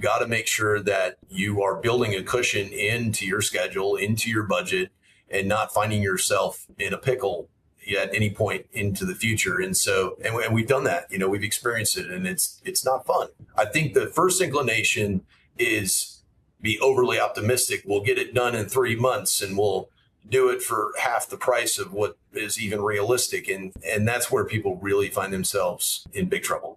got to make sure that you are building a cushion into your schedule, into your budget, and not finding yourself in a pickle at any point into the future. And so, and we've done that, we've experienced it, and it's not fun. I think the first inclination is be overly optimistic. We'll get it done in 3 months and we'll do it for half the price of what is even realistic. And that's where people really find themselves in big trouble.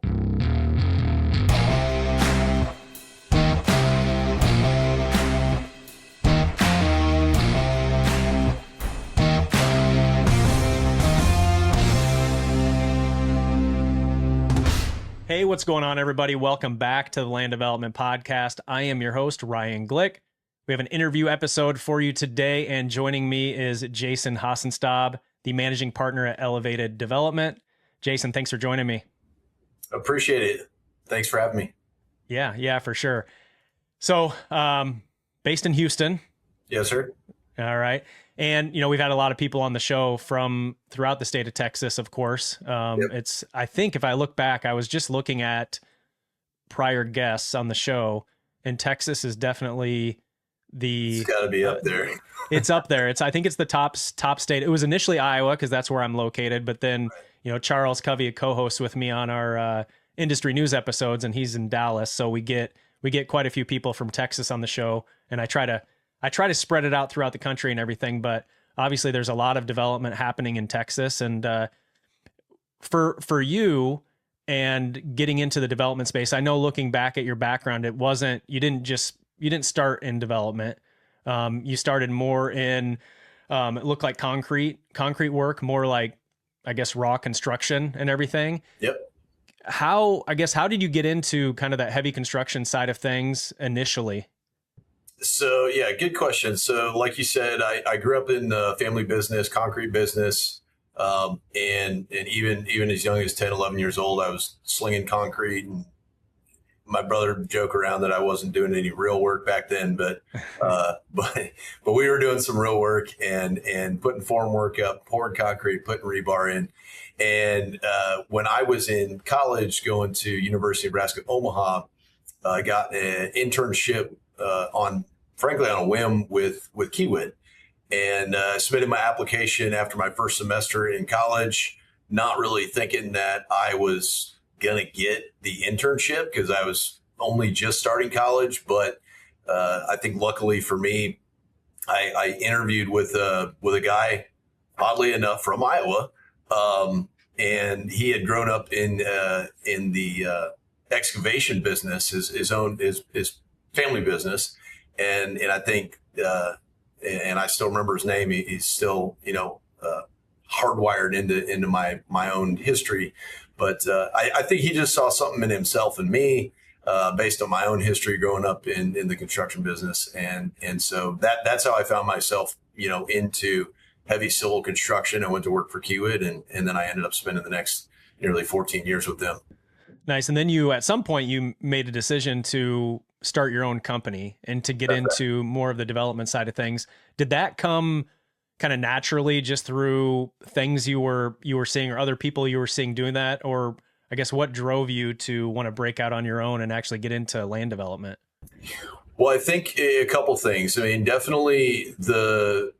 Hey, what's going on, everybody? Welcome back to the Land Development Podcast. I am your host, Ryan Glick. We have an interview episode for you today, and joining me is Jason Hassenstab, the managing partner at Elevated Development. Jason, thanks for joining me. Appreciate it. Thanks for having me. Yeah, for sure. So, based in Houston. Yes, sir. All right. And, we've had a lot of people on the show from throughout the state of Texas, of course. Yep. I think if I look back, I was just looking at prior guests on the show, and Texas is definitely It's got to be up there. It's up there. I think it's the top state. It was initially Iowa because that's where I'm located. But then, Charles Covey co-hosts with me on our industry news episodes, and he's in Dallas. So we get quite a few people from Texas on the show, and I try to spread it out throughout the country and everything, but obviously there's a lot of development happening in Texas. And for you and getting into the development space, I know looking back at your background, you didn't start in development. You started more in, it looked like concrete work, more like, I guess, raw construction and everything. Yep. How did you get into kind of that heavy construction side of things initially? So, yeah, good question. So like you said, I grew up in the family business, concrete business. And even as young as 10, 11 years old, I was slinging concrete, and my brother would joke around that I wasn't doing any real work back then, but we were doing some real work and putting form work up, pouring concrete, putting rebar in. And, when I was in college going to University of Nebraska, Omaha, I got an internship on a whim with Kiewit, and submitted my application after my first semester in college, not really thinking that I was going to get the internship because I was only just starting college. But I think luckily for me, I interviewed with a guy, oddly enough, from Iowa, and he had grown up in the excavation business, his family business. And I think, and I still remember his name. He's still, hardwired into my own history. But I think he just saw something in himself and me, based on my own history growing up in the construction business. And so that's how I found myself, into heavy civil construction. I went to work for Kiewit, and then I ended up spending the next nearly 14 years with them. Nice. And then at some point, you made a decision to start your own company and to get into more of the development side of things. Did that come kind of naturally just through things you were seeing or other people you were seeing doing that? Or I guess what drove you to want to break out on your own and actually get into land development? Well, I think a couple things. I mean, definitely the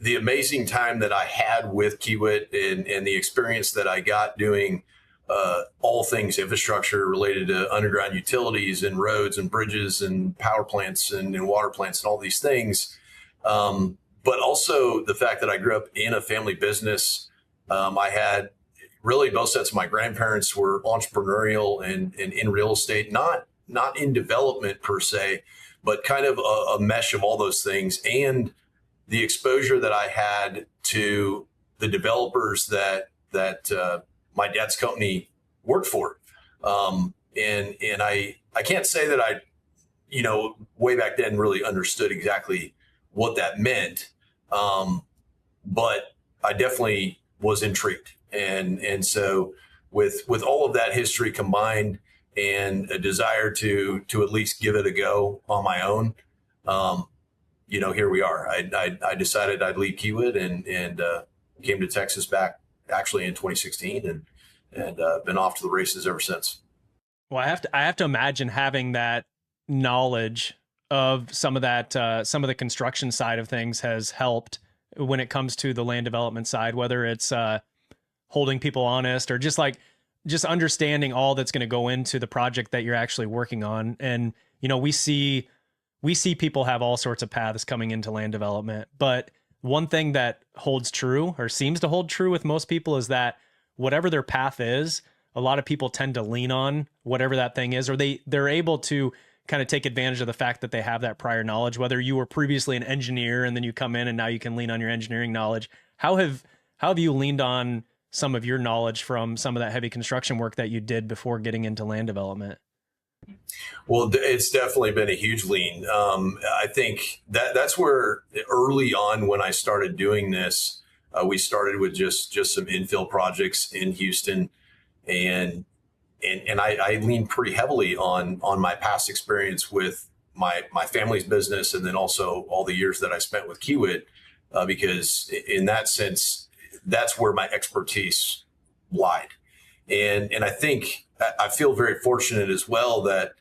amazing time that I had with Kiewit and the experience that I got doing all things infrastructure related to underground utilities and roads and bridges and power plants and water plants and all these things. But also the fact that I grew up in a family business. I had really both sets of my grandparents were entrepreneurial and in real estate, not in development per se, but kind of a mesh of all those things. And the exposure that I had to the developers that my dad's company worked for. And I can't say that I, way back then really understood exactly what that meant. But I definitely was intrigued. And so with all of that history combined and a desire to at least give it a go on my own, here we are. I decided I'd leave Kiewit and came to Texas back actually in 2016 and been off to the races ever since. Well, I have to imagine having that knowledge of some of that, some of the construction side of things has helped when it comes to the land development side, whether it's holding people honest or just understanding all that's going to go into the project that you're actually working on. And, we see people have all sorts of paths coming into land development, but one thing that holds true or seems to hold true with most people is that whatever their path is, a lot of people tend to lean on whatever that thing is, or they're able to kind of take advantage of the fact that they have that prior knowledge, whether you were previously an engineer and then you come in and now you can lean on your engineering knowledge. How have you leaned on some of your knowledge from some of that heavy construction work that you did before getting into land development? Well, it's definitely been a huge lean. I think that's where early on when I started doing this, we started with just some infill projects in Houston, and I leaned pretty heavily on my past experience with my family's business, and then also all the years that I spent with Kiewit, because in that sense, that's where my expertise lied. And I think I feel very fortunate as well that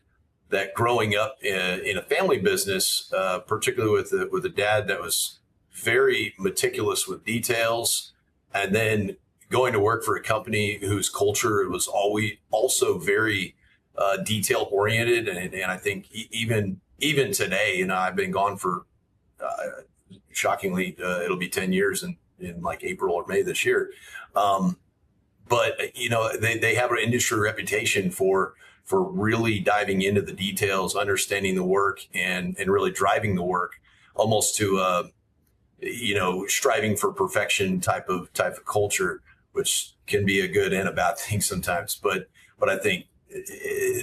growing up in a family business, particularly with a dad that was very meticulous with details, and then going to work for a company whose culture was always also very detail oriented, and I think even today, I've been gone for shockingly, it'll be 10 years in like April or May this year. But they have an industry reputation for really diving into the details, understanding the work, and really driving the work, almost to striving for perfection type of culture, which can be a good and a bad thing sometimes. But I think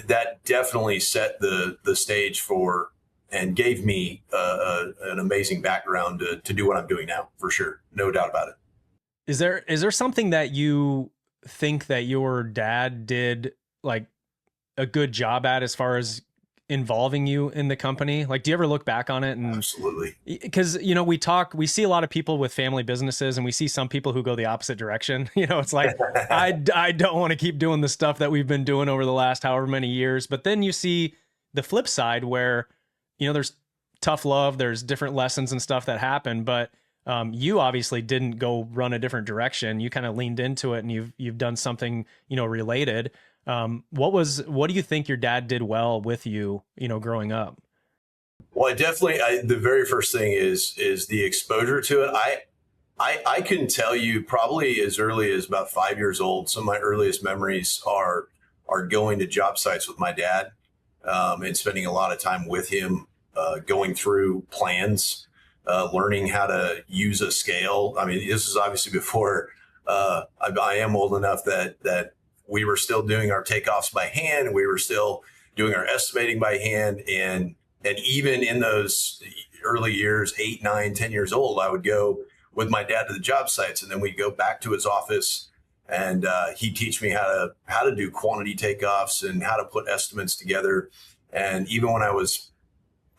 that definitely set the stage for and gave me an amazing background to do what I'm doing now, for sure, no doubt about it. Is there something that you think that your dad did like a good job at as far as involving you in the company? Like, do you ever look back on it? And absolutely, because we see a lot of people with family businesses, and we see some people who go the opposite direction. It's like I don't want to keep doing the stuff that we've been doing over the last however many years. But then you see the flip side where there's tough love, there's different lessons and stuff that happen, but you obviously didn't go run a different direction. You kind of leaned into it, and you've done something, related. What do you think your dad did well with you, growing up? Well, the very first thing is the exposure to it. I can tell you probably as early as about 5 years old, some of my earliest memories are going to job sites with my dad, and spending a lot of time with him, going through plans, learning how to use a scale. I mean, this is obviously before I am old enough that we were still doing our takeoffs by hand. We were still doing our estimating by hand. And even in those early years, 8, 9, 10 years old, I would go with my dad to the job sites, and then we'd go back to his office, and he'd teach me how to do quantity takeoffs and how to put estimates together. And even when I was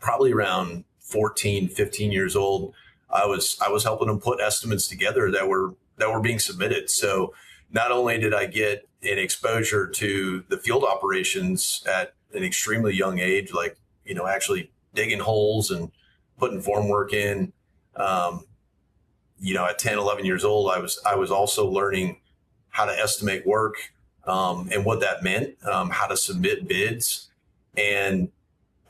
probably around 14, 15 years old, I was helping them put estimates together that were being submitted. So not only did I get an exposure to the field operations at an extremely young age, like, actually digging holes and putting formwork in, at 10, 11 years old, I was also learning how to estimate work, and what that meant, how to submit bids. And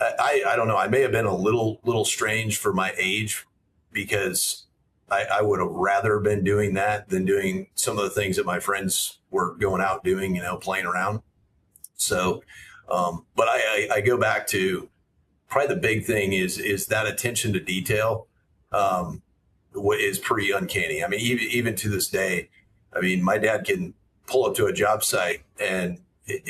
I don't know, I may have been a little strange for my age, because I would have rather been doing that than doing some of the things that my friends were going out doing, playing around. So, but I go back to probably the big thing is that attention to detail, is pretty uncanny. I mean, even to this day, I mean, my dad can pull up to a job site and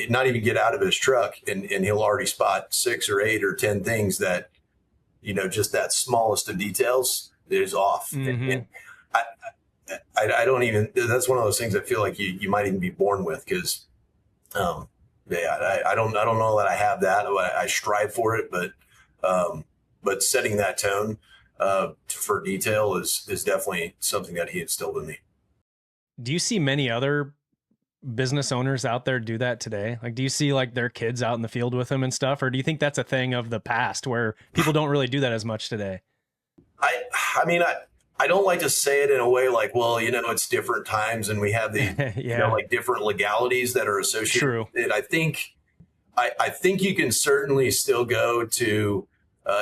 not even get out of his truck, and he'll already spot 6 or 8 or 10 things that, just that smallest of details is off. Mm-hmm. And I don't even, that's one of those things I feel like you might even be born with, because, I don't know that I have that. I strive for it, but setting that tone, for detail is definitely something that he instilled in me. Do you see many other business owners out there do that today? Like, do you see like their kids out in the field with them and stuff? Or do you think that's a thing of the past where people don't really do that as much today? I mean, I don't like to say it in a way like, well, it's different times and we have the, Yeah, like different legalities that are associated true. with it. I think you can certainly still go to,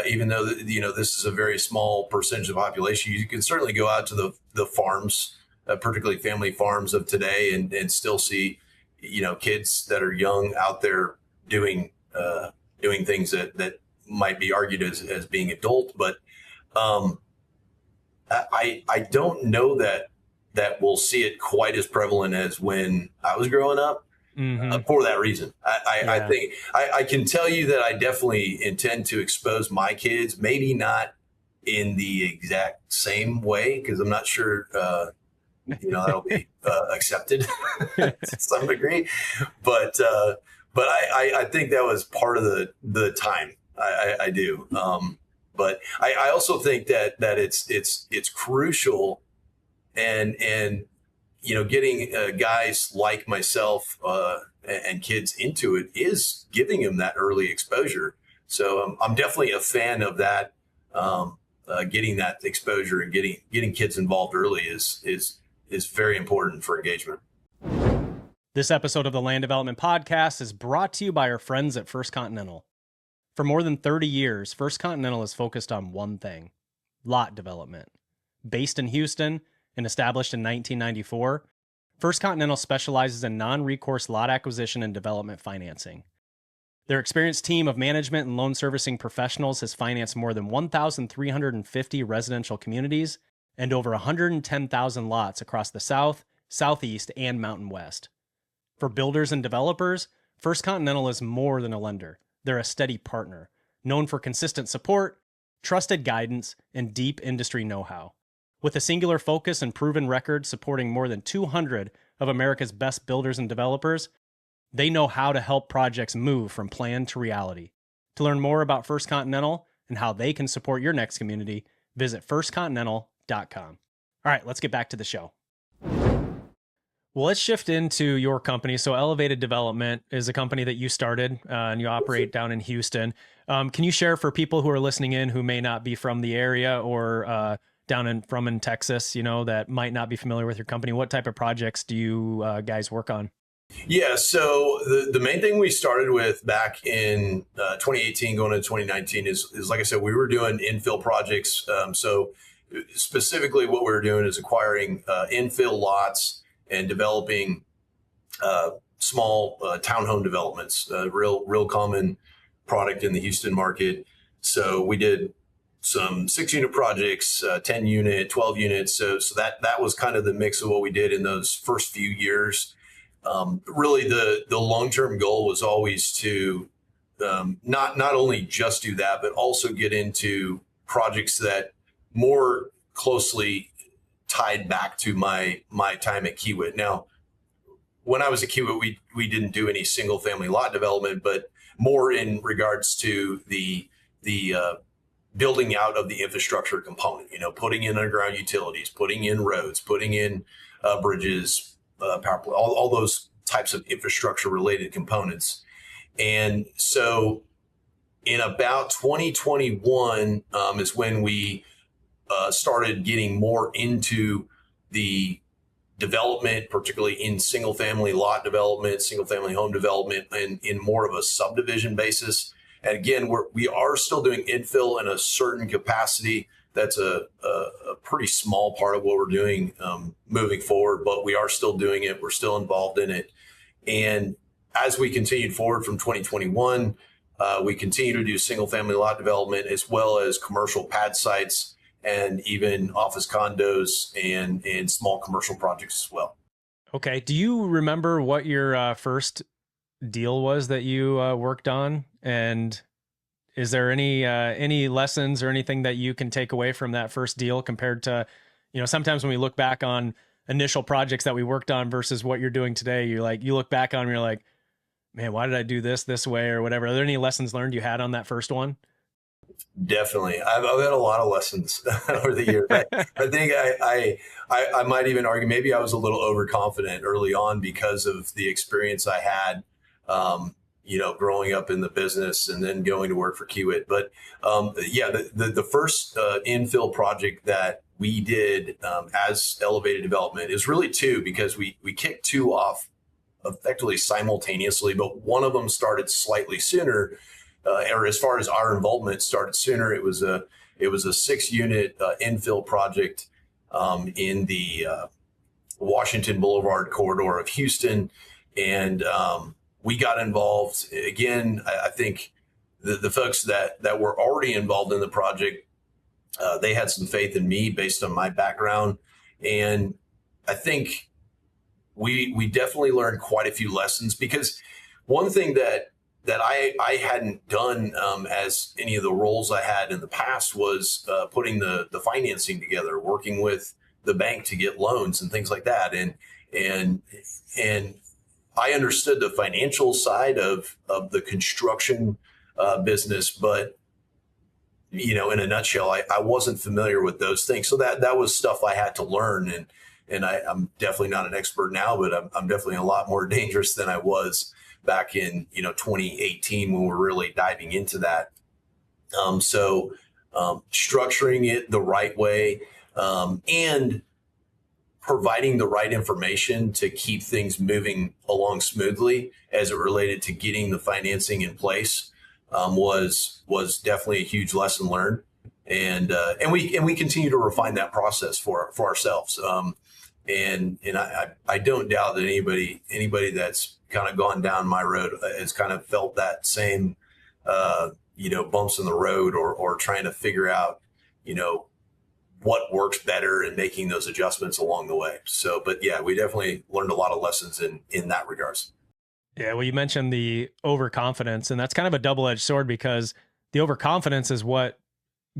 even though, this is a very small percentage of the population, you can certainly go out to the farms, particularly family farms of today and still see, kids that are young out there doing things that might be argued as being adult, but I don't know that we'll see it quite as prevalent as when I was growing up. For that reason, I think I can tell you that I definitely intend to expose my kids, maybe not in the exact same way, because I'm not sure, that'll be accepted to some degree. But I think that was part of the time. I do. But I also think that it's crucial and getting guys like myself and kids into it is giving them that early exposure. So I'm definitely a fan of that. Getting that exposure and getting kids involved early is very important for engagement. This episode of the Land Development Podcast is brought to you by our friends at First Continental. For more than 30 years, First Continental is focused on one thing: lot development. Based in Houston and established in 1994, First Continental specializes in non-recourse lot acquisition and development financing. Their experienced team of management and loan servicing professionals has financed more than 1,350 residential communities and over 110,000 lots across the South, Southeast, and Mountain West. For builders and developers, First Continental is more than a lender. They're a steady partner, known for consistent support, trusted guidance, and deep industry know-how. With a singular focus and proven record supporting more than 200 of America's best builders and developers, they know how to help projects move from plan to reality. To learn more about First Continental and how they can support your next community, visit firstcontinental.com. All right, let's get back to the show. Well, let's shift into your company. So Elevated Development is a company that you started and you operate down in Houston. Can you share for people who are listening in who may not be from the area or from in Texas, that might not be familiar with your company, what type of projects do you guys work on? Yeah, so the main thing we started with back in 2018 going into 2019 is like I said, we were doing infill projects. So specifically what we were doing is acquiring infill lots and developing small townhome developments, real common product in the Houston market. So we did some 6-unit projects, 10 unit, 12 units. So that was kind of the mix of what we did in those first few years. Really the long-term goal was always to not only just do that, but also get into projects that more closely tied back to my time at Kiewit. Now, when I was at Kiewit, we didn't do any single family lot development, but more in regards to the building out of the infrastructure component, putting in underground utilities, putting in roads, putting in bridges, power, all those types of infrastructure related components. And so in about 2021 is when we started getting more into the development, particularly in single family lot development, single family home development, and in more of a subdivision basis. And again, we are still doing infill in a certain capacity. That's a pretty small part of what we're doing moving forward, but we are still doing it. We're still involved in it. And as we continued forward from 2021, we continue to do single family lot development as well as commercial pad sites and even office condos and small commercial projects as well. Okay. Do you remember what your first deal was that you worked on? And is there any lessons or anything that you can take away from that first deal compared to, sometimes when we look back on initial projects that we worked on versus what you're doing today, you look back on and you're like, man, why did I do this way or whatever? Are there any lessons learned you had on that first one? Definitely. I've had a lot of lessons over the years. I think I might even argue maybe I was a little overconfident early on because of the experience I had, growing up in the business and then going to work for Kiewit. But yeah, the first infill project that we did as elevated development is really two, because we kicked two off effectively simultaneously, but one of them started slightly sooner, or as far as our involvement started sooner. It was a 6 unit infill project in the Washington Boulevard corridor of Houston, and we got involved again. I think the folks that were already involved in the project, they had some faith in me based on my background, and I think we definitely learned quite a few lessons, because one thing that I hadn't done as any of the roles I had in the past was putting the financing together, working with the bank to get loans and things like that, and and I understood the financial side of the construction business, but in a nutshell, I wasn't familiar with those things. So that was stuff I had to learn. And I'm definitely not an expert now, but I'm definitely a lot more dangerous than I was back in, 2018 when we're really diving into that. So structuring it the right way, and providing the right information to keep things moving along smoothly as it related to getting the financing in place, was definitely a huge lesson learned, and we continue to refine that process for ourselves. I don't doubt that anybody that's kind of gone down my road has kind of felt that same bumps in the road, or trying to figure out what works better and making those adjustments along the way. So, but yeah, we definitely learned a lot of lessons in that regards. Yeah, well, you mentioned the overconfidence, and that's kind of a double-edged sword, because the overconfidence is what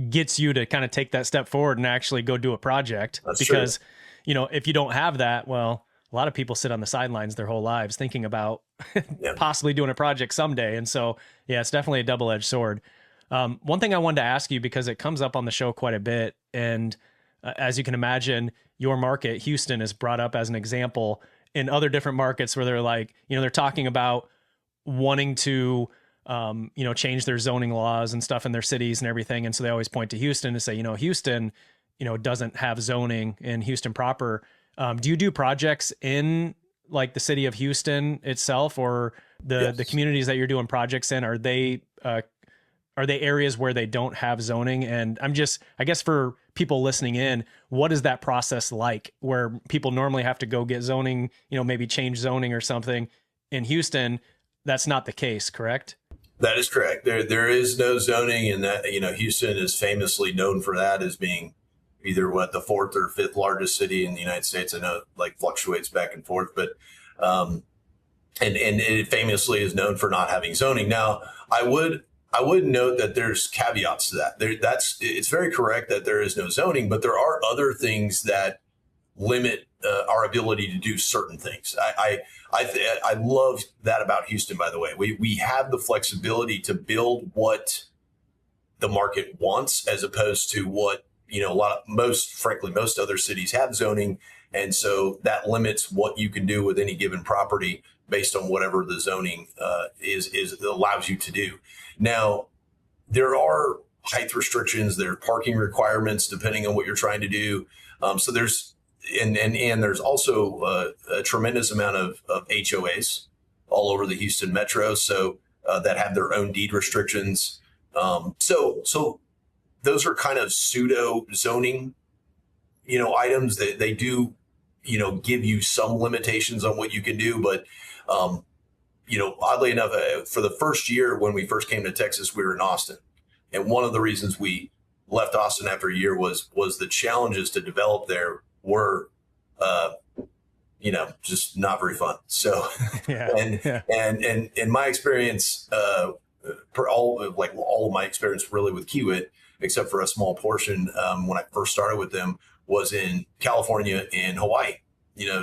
gets you to kind of take that step forward and actually go do a project. That's because, true. if you don't have that, well, a lot of people sit on the sidelines their whole lives thinking about Yeah. possibly doing a project someday. And so, yeah, it's definitely a double-edged sword. One thing I wanted to ask you, because it comes up on the show quite a bit, and as you can imagine, your market, Houston, is brought up as an example in other different markets where they're like, they're talking about wanting to, change their zoning laws and stuff in their cities and everything. And so they always point to Houston to say, Houston, doesn't have zoning in Houston proper. Do you do projects in like the city of Houston itself, or the Yes. communities that you're doing projects in? Are they areas where they don't have zoning? And I guess for people listening in, what is that process like, where people normally have to go get zoning, maybe change zoning or something? In Houston, that's not the case, correct? That is correct. There is no zoning, and that Houston is famously known for that, as being either the fourth or fifth largest city in the United States. I know it like fluctuates back and forth, but and it famously is known for not having zoning. Now, I would note that there's caveats to that. It's very correct that there is no zoning, but there are other things that limit our ability to do certain things. I love that about Houston. By the way, we have the flexibility to build what the market wants, as opposed to what most other cities have zoning, and so that limits what you can do with any given property based on whatever the zoning is allows you to do. Now, there are height restrictions, there are parking requirements depending on what you're trying to do. So there's and there's also a tremendous amount of HOAs all over the Houston metro, so that have their own deed restrictions. So those are kind of pseudo zoning, items that they do, give you some limitations on what you can do. But, oddly enough, for the first year when we first came to Texas, we were in Austin. And one of the reasons we left Austin after a year was the challenges to develop there were, just not very fun. So, Yeah. and in my experience, all of my experience really with Kiewit, except for a small portion when I first started with them, was in California and Hawaii.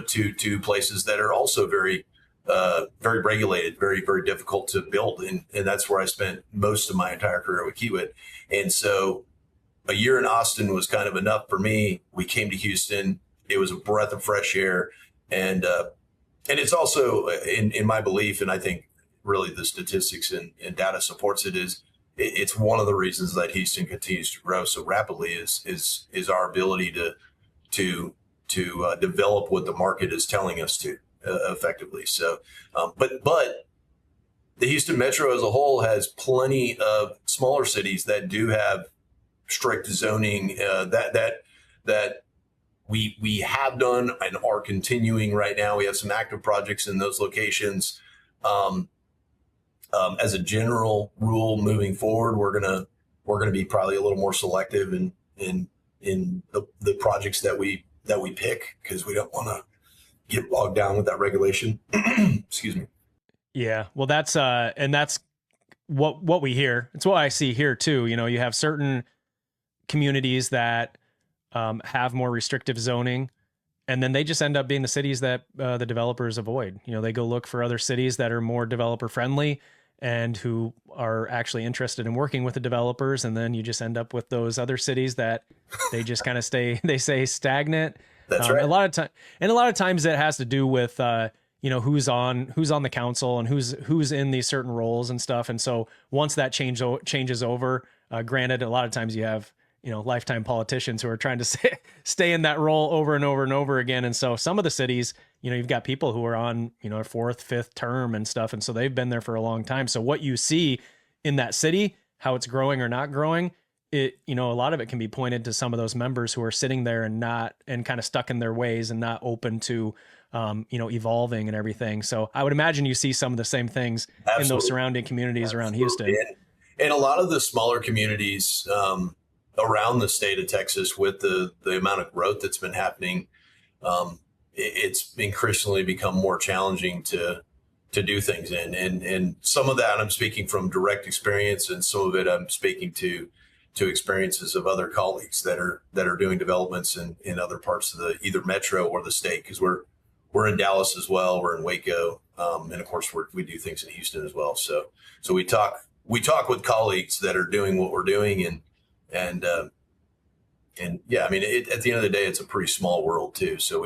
Two places that are also very very regulated, very, very difficult to build. And that's where I spent most of my entire career with Kiewit. And so a year in Austin was kind of enough for me. We came to Houston. It was a breath of fresh air. And it's also in my belief, and I think really the statistics and data supports it, it's one of the reasons that Houston continues to grow so rapidly is our ability to develop what the market is telling us to effectively. So, but the Houston Metro as a whole has plenty of smaller cities that do have strict zoning that we have done and are continuing right now. We have some active projects in those locations. As a general rule, moving forward, we're gonna be probably a little more selective in the projects that we pick, because we don't want to get bogged down with that regulation. Excuse me. Yeah, well, that's and that's what we hear. It's what I see here too. You have certain communities that have more restrictive zoning, and then they just end up being the cities that the developers avoid. They go look for other cities that are more developer friendly and who are actually interested in working with the developers. And then you just end up with those other cities that they just kind of stay stagnant. That's right. A lot of times it has to do with, who's on the council and who's in these certain roles and stuff. And so once that changes over, granted, a lot of times you have, lifetime politicians who are trying to stay in that role over and over and over again. And so some of the cities, you've got people who are on, a fourth, fifth term and stuff. And so they've been there for a long time. So what you see in that city, how it's growing or not growing, a lot of it can be pointed to some of those members who are sitting there and kind of stuck in their ways and not open to, evolving and everything. So I would imagine you see some of the same things Absolutely. In those surrounding communities around Houston. And a lot of the smaller communities, around the state of Texas, with the amount of growth that's been happening, it's increasingly become more challenging to do things in. And some of that I'm speaking from direct experience, and some of it I'm speaking to experiences of other colleagues that are doing developments in other parts of the either metro or the state, because we're in Dallas as well, we're in Waco, and of course we do things in Houston as well. So we talk with colleagues that are doing what we're doing, and yeah, I mean, at the end of the day, it's a pretty small world too. So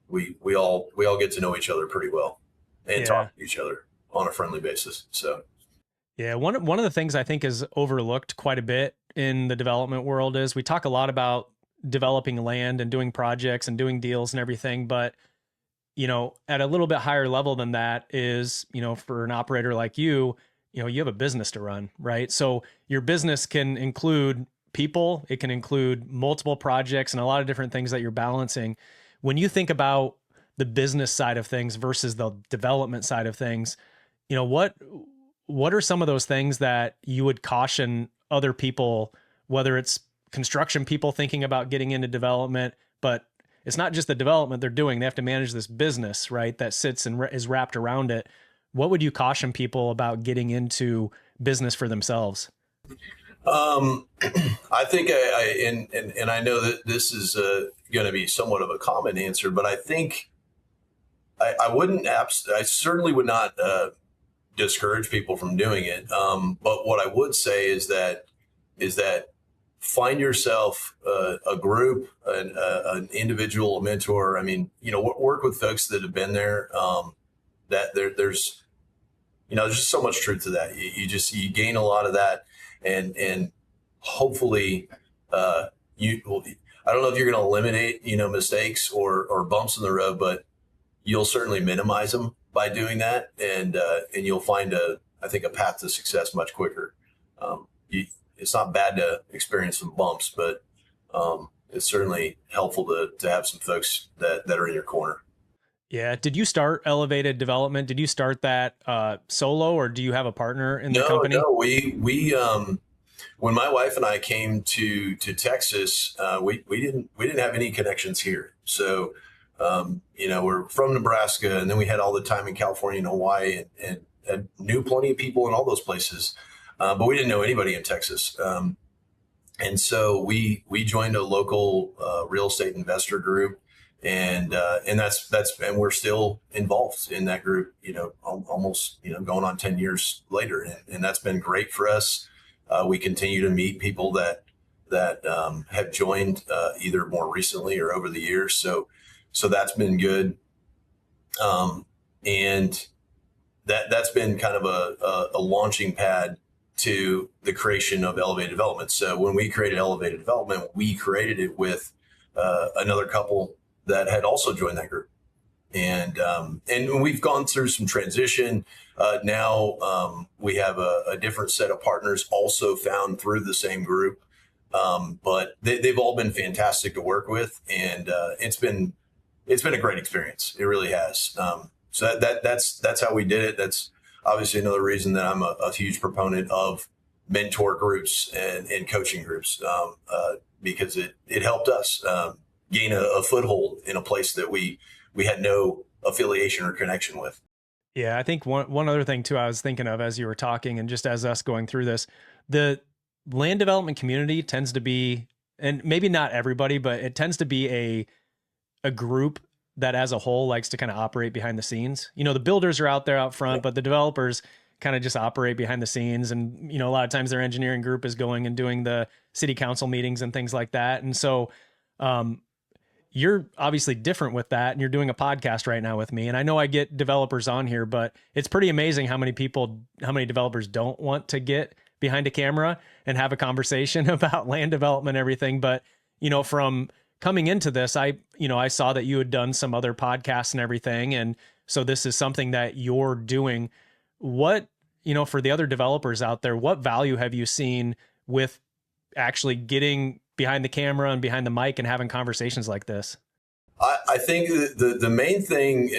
we all get to know each other pretty well and talk to each other on a friendly basis. So yeah, one of the things I think is overlooked quite a bit in the development world is we talk a lot about developing land and doing projects and doing deals and everything, but at a little bit higher level than that is, for an operator like you have a business to run, right? So your business can include people, it can include multiple projects and a lot of different things that you're balancing. When you think about the business side of things versus the development side of things, what are some of those things that you would caution other people, whether it's construction people thinking about getting into development, but it's not just the development they're doing, they have to manage this business, right, that sits and is wrapped around it. What would you caution people about getting into business for themselves? I think and I know that this is going to be somewhat of a common answer, but I think I certainly would not discourage people from doing it. But what I would say is that find yourself a group, an individual, a mentor. I mean, work with folks that have been there. There's just so much truth to that. You gain a lot of that, and hopefully, I don't know if you're going to eliminate, mistakes or bumps in the road, but you'll certainly minimize them by doing that, and you'll find I think a path to success much quicker. It's not bad to experience some bumps, but it's certainly helpful to have some folks that are in your corner. Yeah. Did you start Elevated Development? Did you start that solo, or do you have a partner in the company? No, we when my wife and I came to Texas, we didn't have any connections here. So, we're from Nebraska, and then we had all the time in California and Hawaii, and knew plenty of people in all those places. But we didn't know anybody in Texas. And so we joined a local real estate investor group, And and we're still involved in that group, almost, going on 10 years later. And that's been great for us. We continue to meet people that have joined either more recently or over the years. So that's been good. And that's been kind of a launching pad to the creation of Elevated Development. So when we created Elevated Development, we created it with another couple that had also joined that group. And we've gone through some transition. Now we have a different set of partners also found through the same group. But they've all been fantastic to work with, and it's been a great experience. It really has. So that's how we did it. That's obviously another reason that I'm a huge proponent of mentor groups and coaching groups, because it helped us gain a foothold in a place that we had no affiliation or connection with. Yeah, I think one other thing too I was thinking of as you were talking, and just as us going through this, the land development community tends to be, and maybe not everybody, but it tends to be a group that as a whole likes to kind of operate behind the scenes. The builders are out there out front, but the developers kind of just operate behind the scenes. And, a lot of times their engineering group is going and doing the city council meetings and things like that. And so, you're obviously different with that, and you're doing a podcast right now with me. And I know I get developers on here, but it's pretty amazing how many developers don't want to get behind a camera and have a conversation about land development and everything. But, from coming into this, I saw that you had done some other podcasts and everything. And so this is something that you're doing. What, for the other developers out there, what value have you seen with actually getting behind the camera and behind the mic and having conversations like this? I think the main thing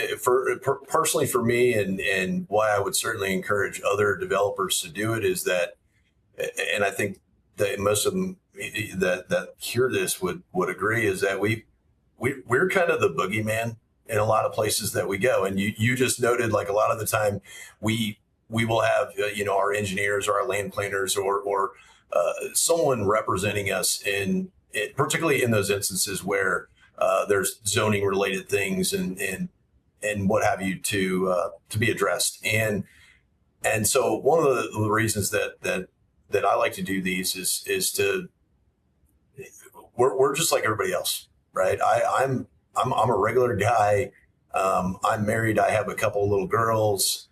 personally for me, and why I would certainly encourage other developers to do it, is that, and I think that most of them that hear this would agree, is that we're kind of the boogeyman in a lot of places that we go. And you just noted, like, a lot of the time we will have our engineers or our land planners or someone representing us particularly in those instances where there's zoning related things and what have you to be addressed. And so one of the reasons that I like to do these is to, we're just like everybody else, right? I'm a regular guy. I'm married. I have a couple of little girls.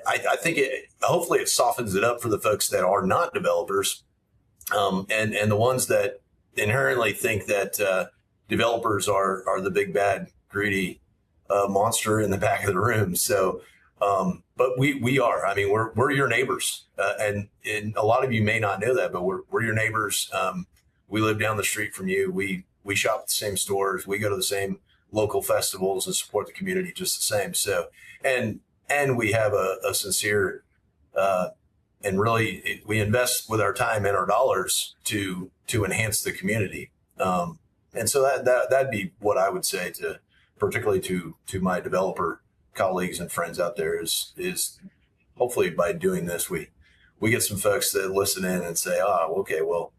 I think hopefully it softens it up for the folks that are not developers, and the ones that inherently think that developers are the big bad greedy monster in the back of the room. So, but we are. I mean, we're your neighbors, and a lot of you may not know that, but we're your neighbors. We live down the street from you. We shop at the same stores. We go to the same local festivals and support the community just the same. So, and we have a sincere, and really we invest with our time and our dollars to enhance the community. And so that'd be what I would say particularly to my developer colleagues and friends out there is hopefully by doing this, we get some folks that listen in and say, okay, well,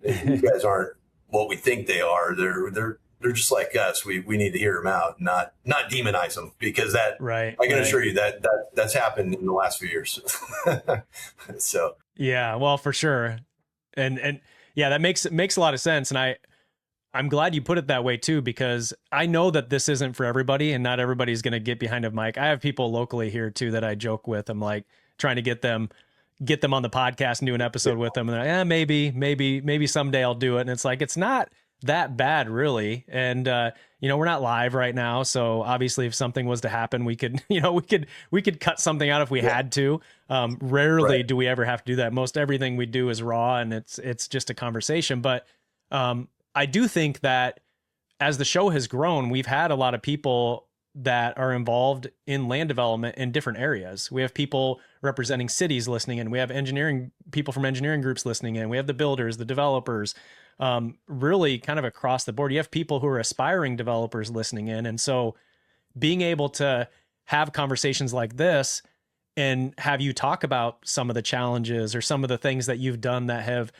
you guys aren't what we think they are. They're just like us. We need to hear them out, not demonize them, because that, right, I can assure you that's happened in the last few years. So, yeah, well, for sure. And yeah, that makes a lot of sense. And I'm glad you put it that way too, because I know that this isn't for everybody and not everybody's going to get behind a mic. I have people locally here too that I joke with. I'm like trying to get them on the podcast and do an episode with them. And they're like, maybe someday I'll do it. And it's like, it's not that bad really. And, we're not live right now. So obviously if something was to happen, we could, we could cut something out if we had to. Rarely do we ever have to do that. Most everything we do is raw and it's just a conversation. But, I do think that as the show has grown, we've had a lot of people that are involved in land development in different areas. We have people representing cities listening in. We have people from engineering groups listening in. We have the builders, the developers, really kind of across the board. You have people who are aspiring developers listening in. And so being able to have conversations like this and have you talk about some of the challenges or some of the things that you've done that have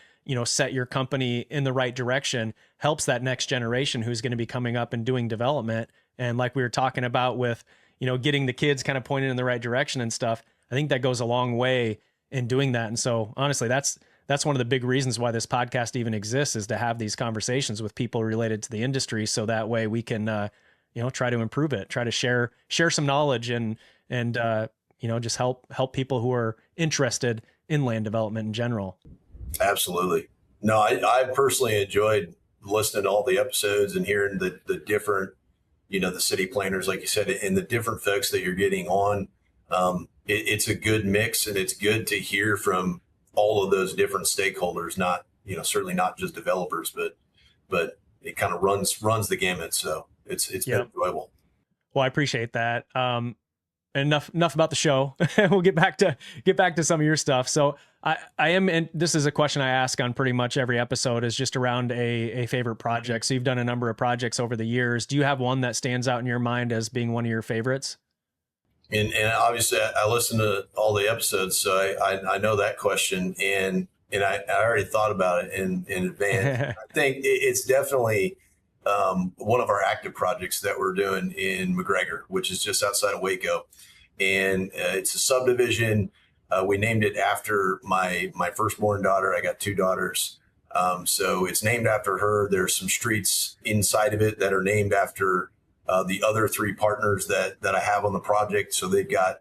set your company in the right direction helps that next generation who's going to be coming up and doing development. And like we were talking about with, getting the kids kind of pointed in the right direction and stuff, I think that goes a long way in doing that. And so honestly, that's one of the big reasons why this podcast even exists, is to have these conversations with people related to the industry. So that way we can, try to improve it, try to share some knowledge and just help people who are interested in land development in general. Absolutely. No, I personally enjoyed listening to all the episodes and hearing the different, the city planners, like you said, and the different folks that you're getting on. It's a good mix, and it's good to hear from all of those different stakeholders, not, certainly not just developers, but it kind of runs the gamut. So it's been enjoyable. Well, I appreciate that. Enough about the show. We'll get back to some of your stuff. So I am, and this is a question I ask on pretty much every episode, is just around a favorite project. So you've done a number of projects over the years. Do you have one that stands out in your mind as being one of your favorites? And obviously I listen to all the episodes, so I know that question, and I already thought about it in advance. I think it's definitely one of our active projects that we're doing in McGregor, which is just outside of Waco. And it's a subdivision. We named it after my firstborn daughter. I got two daughters. So it's named after her. There's some streets inside of it that are named after the other three partners that I have on the project. So they've got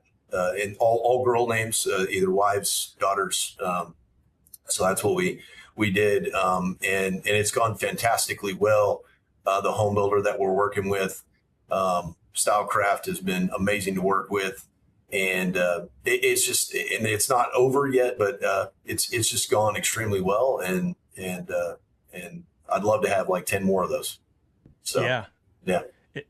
in all girl names, either wives, daughters. So that's what we did. And it's gone fantastically well. The home builder that we're working with, Stylecraft, has been amazing to work with. And it's just, and it's not over yet, but it's just gone extremely well. And I'd love to have like 10 more of those. So, yeah.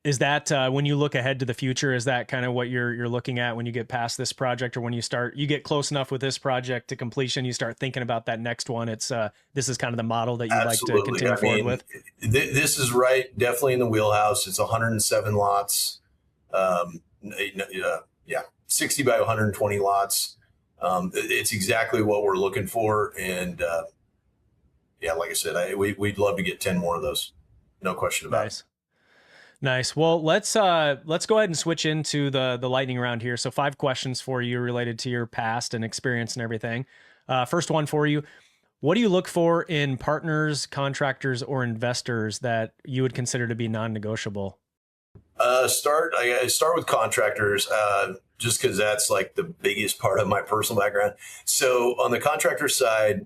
Is that when you look ahead to the future, is that kind of what you're looking at when you get past this project, or when you get close enough with this project to completion, you start thinking about that next one? It's this is kind of the model that you'd Absolutely. like to continue forward with. This is right, definitely in the wheelhouse. It's 107 lots, 60 by 120 lots. It's exactly what we're looking for, and like I said, we'd love to get 10 more of those. No question about it. Nice. Well, let's go ahead and switch into the lightning round here. So 5 questions for you related to your past and experience and everything. First one for you. What do you look for in partners, contractors, or investors that you would consider to be non-negotiable? I start with contractors, just because that's like the biggest part of my personal background. So on the contractor side,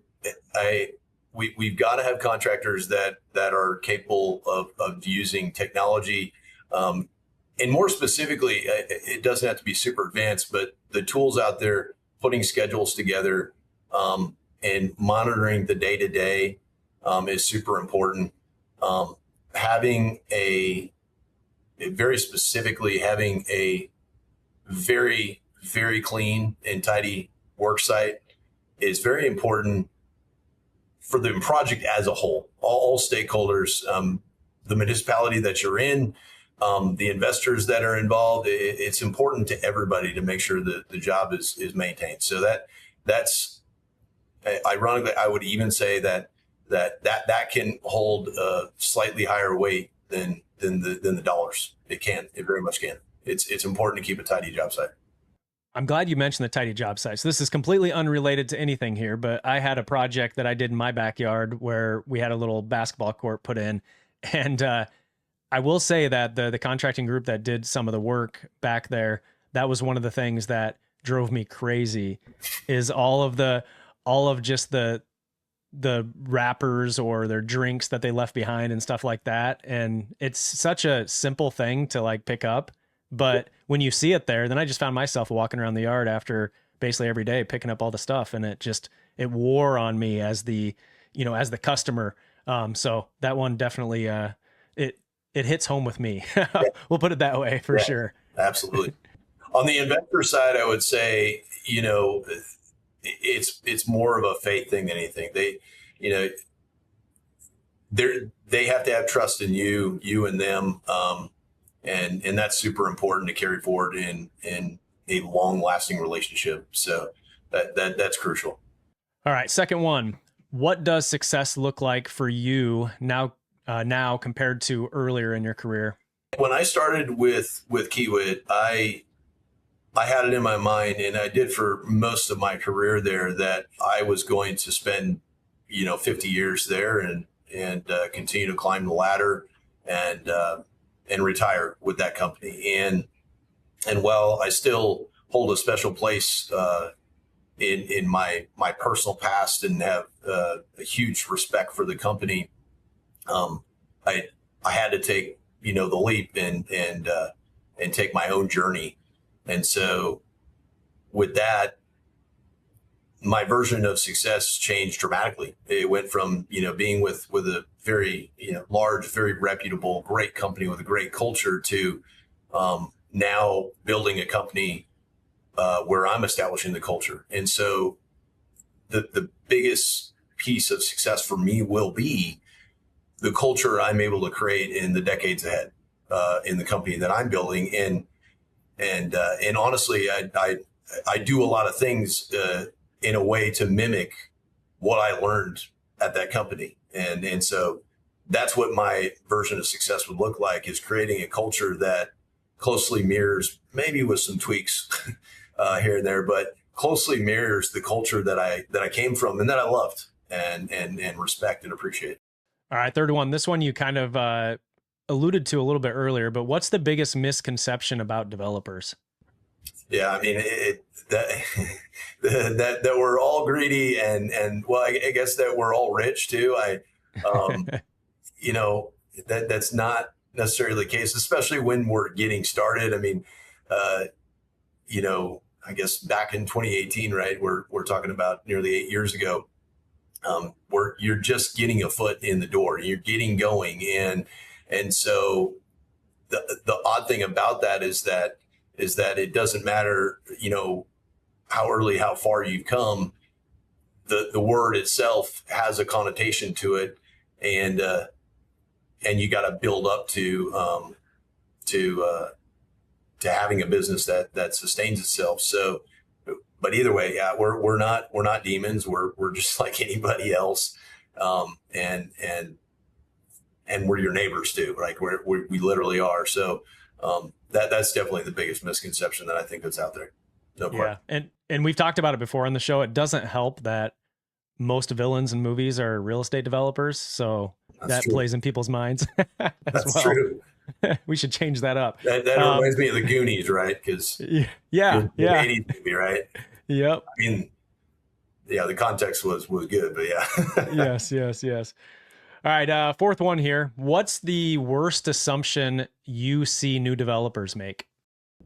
we've got to have contractors that are capable of using technology. And more specifically, it doesn't have to be super advanced, but the tools out there, putting schedules together, and monitoring the day to day, is super important. Having a very, very clean and tidy work site is very important for the project as a whole. All stakeholders, the municipality that you're in, the investors that are involved. It's important to everybody to make sure that the job is maintained. So that's ironically, I would even say that can hold a slightly higher weight than the dollars. It very much can. It's important to keep a tidy job site. I'm glad you mentioned the tidy job site. So this is completely unrelated to anything here, but I had a project that I did in my backyard where we had a little basketball court put in. And I will say that the contracting group that did some of the work back there, that was one of the things that drove me crazy, is all of just the wrappers or their drinks that they left behind and stuff like that. And it's such a simple thing to like pick up, but when you see it there, then I just found myself walking around the yard after basically every day picking up all the stuff, and it wore on me as the customer. So that one definitely, it hits home with me. We'll put it that way for sure. Absolutely. On the investor side, I would say, it's more of a faith thing than anything. They have to have trust in you and them. And that's super important to carry forward in a long lasting relationship. So that's crucial. All right. Second one, What does success look like for you now compared to earlier in your career? When I started with Kiewit, I had it in my mind, and I did for most of my career there, that I was going to spend 50 years there and continue to climb the ladder and and retire with that company. And while I still hold a special place in my personal past and have a huge respect for the company, um, I I had to take the leap and take my own journey. And so with that, my version of success changed dramatically. It went from being with a very large, very reputable, great company with a great culture to now building a company where I'm establishing the culture. And so the biggest piece of success for me will be the culture I'm able to create in the decades ahead in the company that I'm building. And honestly, I do a lot of things in a way to mimic what I learned at that company. And so that's what my version of success would look like, is creating a culture that closely mirrors, maybe with some tweaks here and there, but closely mirrors the culture that I came from and that I loved and respect and appreciate. All right, third one. This one you kind of alluded to a little bit earlier, but what's the biggest misconception about developers? Yeah, I mean that that we're all greedy and well, I guess that we're all rich too. Um, you know that's not necessarily the case, especially when we're getting started. I mean, uh, I guess back in 2018, right? We're talking about nearly 8 years ago. Where you're just getting a foot in the door, you're getting going, and so the odd thing about that is that it doesn't matter, how early, how far you've come. The word itself has a connotation to it, and and you got to build up to having a business that sustains itself. So, but either way, yeah, we're not demons. We're just like anybody else, and we're your neighbors too. Like we literally are. So that's definitely the biggest misconception that I think that's out there. No Yeah. question. And we've talked about it before on the show. It doesn't help that most villains in movies are real estate developers. So That's that true. plays in people's minds as That's well. true. We should change that up. That Um, reminds me of the Goonies, right? Because yeah, the yeah. 80s movie, right? Yep. I mean, yeah, the context was good, but yeah. Yes, yes, yes. All right, fourth one here. What's the worst assumption you see new developers make?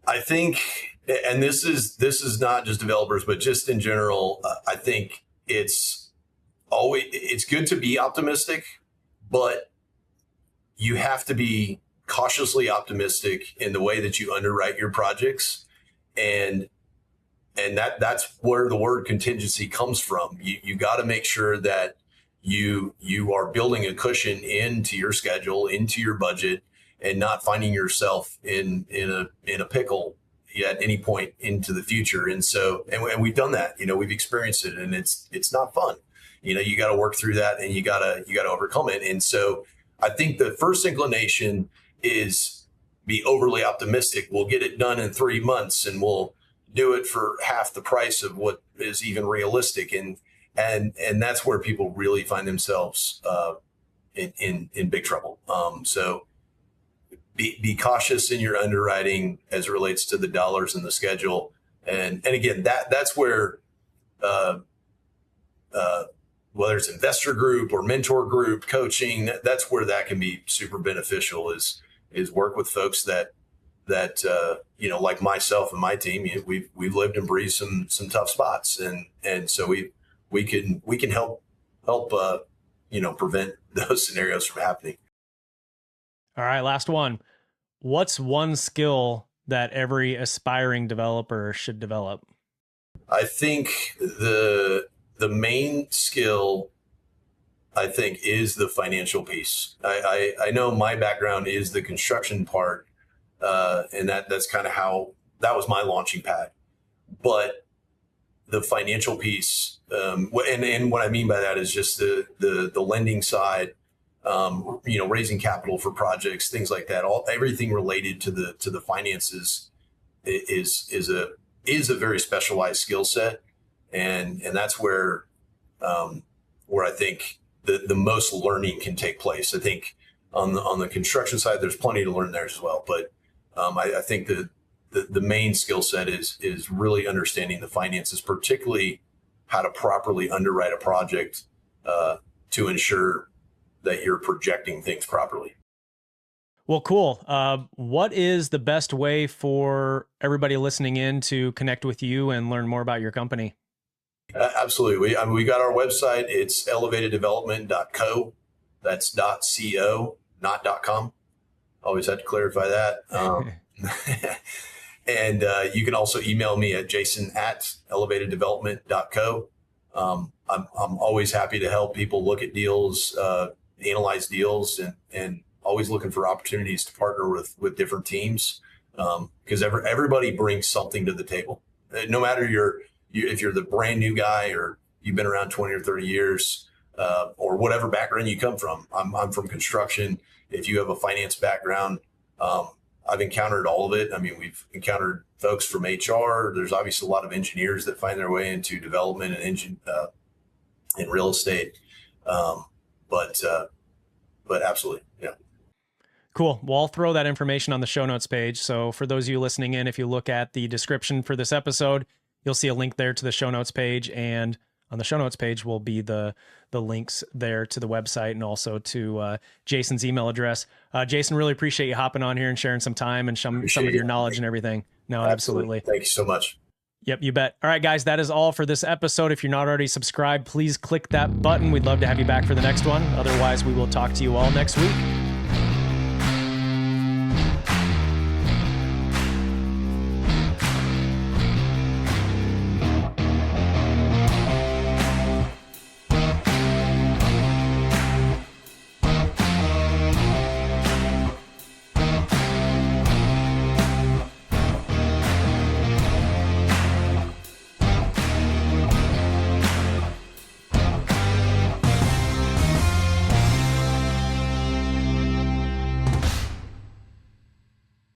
I think, and this is not just developers, but just in general, I think it's good to be optimistic, but you have to be cautiously optimistic in the way that you underwrite your projects, and that's where the word contingency comes from. You got to make sure that you are building a cushion into your schedule, into your budget, and not finding yourself in a pickle at any point into the future. And so, and we've done that. We've experienced it, and it's not fun. You got to work through that, and you got to overcome it. And so, I think the first inclination is be overly optimistic. We'll get it done in 3 months, and we'll do it for half the price of what is even realistic. And that's where people really find themselves in big trouble. So be cautious in your underwriting as it relates to the dollars and the schedule. And again, that's where uh, uh, whether it's investor group or mentor group coaching, that's where that can be super beneficial. Is work with folks that like myself and my team. We've lived and breathed some tough spots, and so we can help prevent those scenarios from happening. All right, last one. What's one skill that every aspiring developer should develop? I think the main skill, I think, is the financial piece. I know my background is the construction part, and that's kind of how that was my launching pad. But the financial piece, and what I mean by that is just the lending side, raising capital for projects, things like that. Everything related to the finances is a very specialized skill set, and that's where I think the most learning can take place. I think on the construction side, there's plenty to learn there as well, but I think the main skill set is really understanding the finances, particularly how to properly underwrite a project to ensure that you're projecting things properly. Well, cool. What is the best way for everybody listening in to connect with you and learn more about your company? Absolutely. We got our website. It's elevateddevelopment.co. That's .co, not .com. Always had to clarify that. And you can also email me at jason@elevateddevelopment.co. I'm always happy to help people look at deals, analyze deals, and always looking for opportunities to partner with different teams, because everybody brings something to the table. No matter if you're the brand new guy or you've been around 20 or 30 years, or whatever background you come from. I'm from construction. If you have a finance background, I've encountered all of it. I mean, we've encountered folks from HR. There's obviously a lot of engineers that find their way into development and in real estate. But absolutely, yeah. Cool. Well, I'll throw that information on the show notes page. So for those of you listening in, if you look at the description for this episode, you'll see a link there to the show notes page, and on the show notes page will be the links there to the website and also to Jason's email address. Jason, really appreciate you hopping on here and sharing some time and some of your knowledge and everything. No, absolutely. Thank you so much. Yep, you bet. All right, guys, that is all for this episode. If you're not already subscribed, please click that button. We'd love to have you back for the next one. Otherwise, we will talk to you all next week.